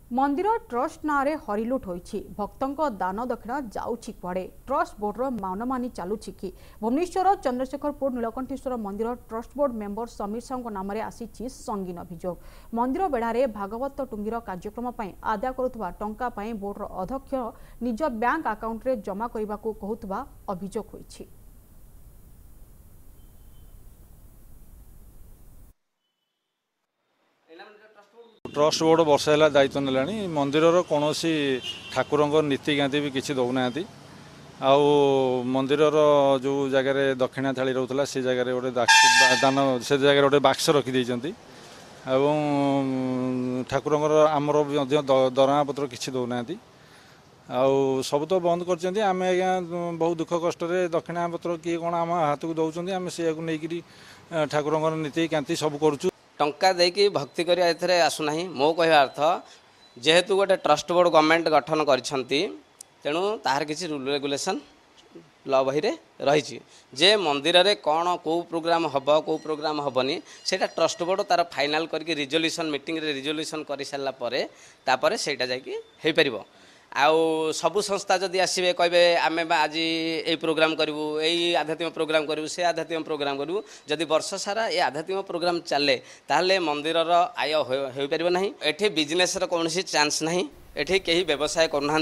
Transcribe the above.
मंदिर ट्रस्ट ना हरिलुट होईछि भक्तों दान दक्षिणा जाउछि कुआडे ट्रस्ट बोर्डर मनमानी चलुछि कि भुवनेश्वर चंद्रशेखरपुर नीलकंठेश्वर मंदिर trust board member Sameer Sahu नाम आसीछि संगीन अभियोग मंदिर बेढ़ारे भागवत टुंगीर कार्यक्रम आदाय करुवा टंका बोर्डर अध्यक्ष निज बैंक अकाउंट रे जमा करने को कहूथबा अभियोग होईछि। ट्रस्ट बोर्ड वर्ष है दायित्व ना मंदिर कौन ठाकुर नीतिकांति भी किसी दौना आउ मंदिर जो जगार दक्षिणा थाली रोला से जगह गोटे दान से जगह गोटे बाक्स रखिदे ठाकुर आमर दरमा पत्र किसी दौना आउ सब तो बंद कर आम आज्ञा बहुत दुख कष्ट दक्षिणा पत्र किए कौन आम हाथ को दौरान आम से नहीं ठाकुर नीतिकांति सब करुँ टंका देकी भक्ति करिया एथरे आसुना मो कहवा अर्थ जेहेतु गोटे ट्रस्ट बोर्ड गवर्नमेंट गठन करिसेंती तेणु ताहार किसी रूल रेगुलेशन ल बही रही जे मंदिर रे कौन कौ प्रोग्राम हम कौ प्रोग्राम हेनी से ट्रस्ट बोर्ड तार फाइनाल करके रिजोल्यूशन मीटिंग रे रिजोल्यूशन कर सारापर से हो आउ सबु संस्था जदि आसबे कहे आम आज ये प्रोग्राम करूँ यही आध्यात्मिक प्रोग्राम करूँ से आध्यात्मिक प्रोग्राम करूँ जदि वर्ष सारा ये आध्यात्मिक प्रोग्राम चले ताहले मंदिर आय हो पार ना एठी बिजनेस कौन चांस ना एठी कहीं व्यवसाय करूना।